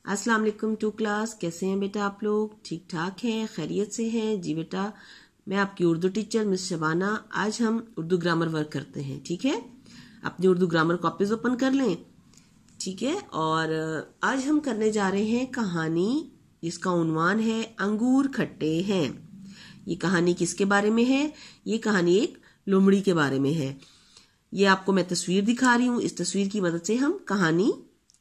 अस्सलाम वालेकुम to class. कैसे हैं बेटा आप लोग? ठीक ठाक हैं, खैरियत से हैं? जी बेटा, मैं आपकी उर्दू टीचर मिस शबाना। आज हम उर्दू ग्रामर वर्क करते हैं, ठीक है? अपनी उर्दू ग्रामर कॉपीज ओपन कर लें, ठीक है? और आज हम करने जा रहे हैं कहानी जिसका उन्वान है अंगूर खट्टे हैं। ये कहानी किसके बारे में है? ये कहानी एक लोमड़ी के बारे में है। ये आपको मैं तस्वीर दिखा रही हूँ, इस तस्वीर की मदद से हम कहानी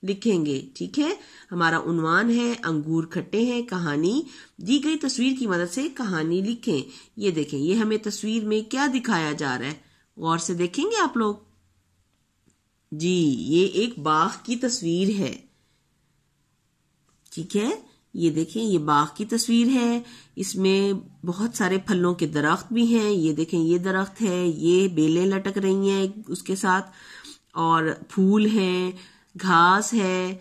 लिखेंगे, ठीक है? हमारा उन्वान है अंगूर खट्टे हैं कहानी। दी गई तस्वीर की मदद से कहानी लिखें। ये देखें, ये हमें तस्वीर में क्या दिखाया जा रहा है, गौर से देखेंगे आप लोग। जी, ये एक बाग की तस्वीर है, ठीक है? ये देखें, ये बाग की तस्वीर है। इसमें बहुत सारे फलों के दरख्त भी हैं। ये देखें, ये दरख्त है, ये बेलें लटक रही हैं उसके साथ, और फूल हैं, घास है,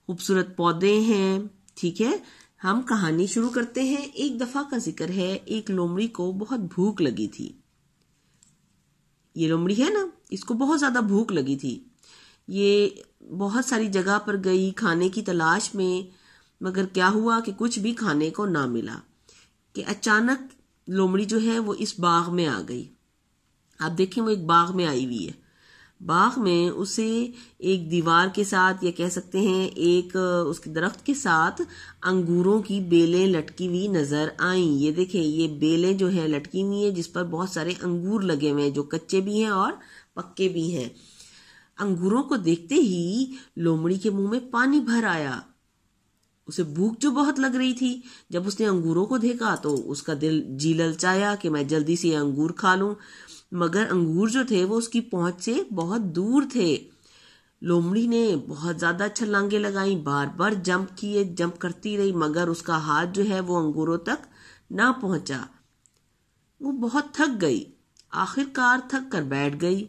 खूबसूरत पौधे हैं, ठीक है? हम कहानी शुरू करते हैं। एक दफा का जिक्र है, एक लोमड़ी को बहुत भूख लगी थी। ये लोमड़ी है ना, इसको बहुत ज्यादा भूख लगी थी। ये बहुत सारी जगह पर गई खाने की तलाश में, मगर क्या हुआ कि कुछ भी खाने को ना मिला। कि अचानक लोमड़ी जो है वो इस बाग में आ गई। आप देखें, वो एक बाग में आई हुई है। बाग में उसे एक दीवार के साथ, या कह सकते हैं एक उसके दरख्त के साथ, अंगूरों की बेलें लटकी हुई नजर आई। ये देखें, ये बेलें जो है लटकी हुई है, जिस पर बहुत सारे अंगूर लगे हुए हैं, जो कच्चे भी हैं और पक्के भी हैं। अंगूरों को देखते ही लोमड़ी के मुंह में पानी भर आया। उसे भूख जो बहुत लग रही थी, जब उसने अंगूरों को देखा तो उसका दिल जी ललचाया कि मैं जल्दी से अंगूर खा लूं, मगर अंगूर जो थे वो उसकी पहुंच से बहुत दूर थे। लोमड़ी ने बहुत ज्यादा छलांगे लगाई, बार बार जंप करती रही, मगर उसका हाथ जो है वो अंगूरों तक ना पहुंचा। वो बहुत थक गई, आखिरकार थक कर बैठ गई।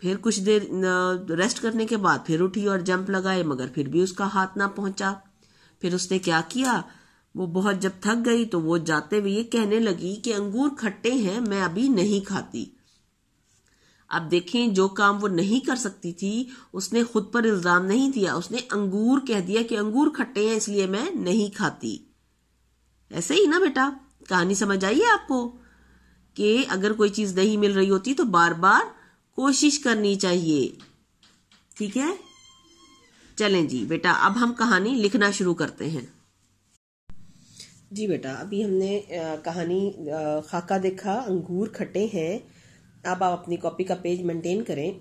फिर कुछ देर रेस्ट करने के बाद फिर उठी और जंप लगाए, मगर फिर भी उसका हाथ ना पहुंचा। फिर उसने क्या किया, वो बहुत जब थक गई तो वो जाते हुए ये कहने लगी कि अंगूर खट्टे हैं, मैं अभी नहीं खाती। अब देखें, जो काम वो नहीं कर सकती थी उसने खुद पर इल्जाम नहीं दिया, उसने अंगूर कह दिया कि अंगूर खट्टे हैं इसलिए मैं नहीं खाती। ऐसे ही ना बेटा, कहानी समझ आई है आपको कि अगर कोई चीज नहीं मिल रही होती तो बार बार कोशिश करनी चाहिए, ठीक है? चलें जी बेटा, अब हम कहानी लिखना शुरू करते हैं। जी बेटा, अभी हमने कहानी खाका देखा, अंगूर खट्टे हैं। अब आप अपनी कॉपी का पेज मेंटेन करें।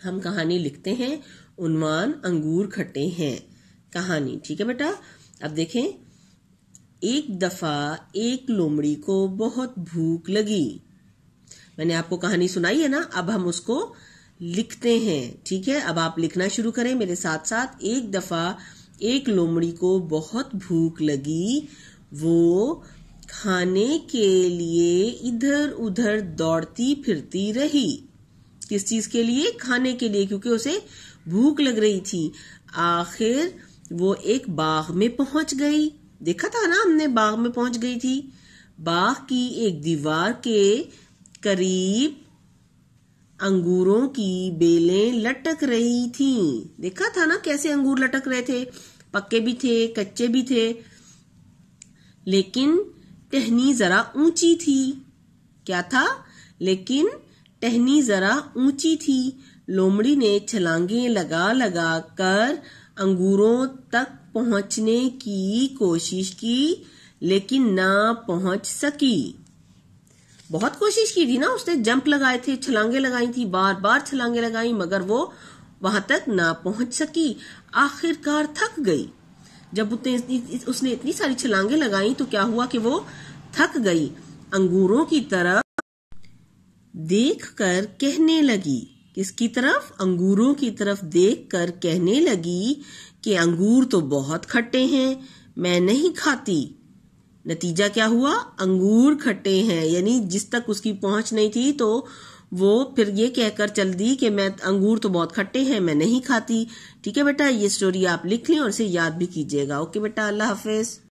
हम कहानी लिखते हैं, उन्वान अंगूर खट्टे हैं कहानी, ठीक है बेटा? अब देखें, एक दफा एक लोमड़ी को बहुत भूख लगी। मैंने आपको कहानी सुनाई है ना, अब हम उसको लिखते हैं, ठीक है? अब आप लिखना शुरू करें मेरे साथ साथ। एक दफा एक लोमड़ी को बहुत भूख लगी, वो खाने के लिए इधर उधर दौड़ती फिरती रही। किस चीज के लिए? खाने के लिए, क्योंकि उसे भूख लग रही थी। आखिर वो एक बाग में पहुंच गई। देखा था ना हमने, बाग में पहुंच गई थी। बाग की एक दीवार के करीब अंगूरों की बेलें लटक रही थीं। देखा था ना कैसे अंगूर लटक रहे थे, पक्के भी थे, कच्चे भी थे, लेकिन टहनी जरा ऊंची थी। क्या था? लेकिन टहनी जरा ऊंची थी। लोमड़ी ने छलांगे लगा लगा कर अंगूरों तक पहुंचने की कोशिश की, लेकिन ना पहुंच सकी। बहुत कोशिश की थी ना उसने, जंप लगाए थे, छलांगे लगाई थी, बार बार छलांगे लगाई, मगर वो वहां तक ना पहुंच सकी। आखिरकार थक गई। जब उसने इतनी सारी छलांगे लगाई तो क्या हुआ कि वो थक गई। अंगूरों की तरफ देखकर कहने लगी। किसकी तरफ? अंगूरों की तरफ देखकर कहने लगी कि अंगूर तो बहुत खट्टे हैं, मैं नहीं खाती। नतीजा क्या हुआ? अंगूर खट्टे हैं, यानी जिस तक उसकी पहुंच नहीं थी तो वो फिर ये कहकर चल दी कि मैं अंगूर तो बहुत खट्टे हैं, मैं नहीं खाती। ठीक है बेटा, ये स्टोरी आप लिख लें और इसे याद भी कीजिएगा। ओके बेटा, अल्लाह हाफिज।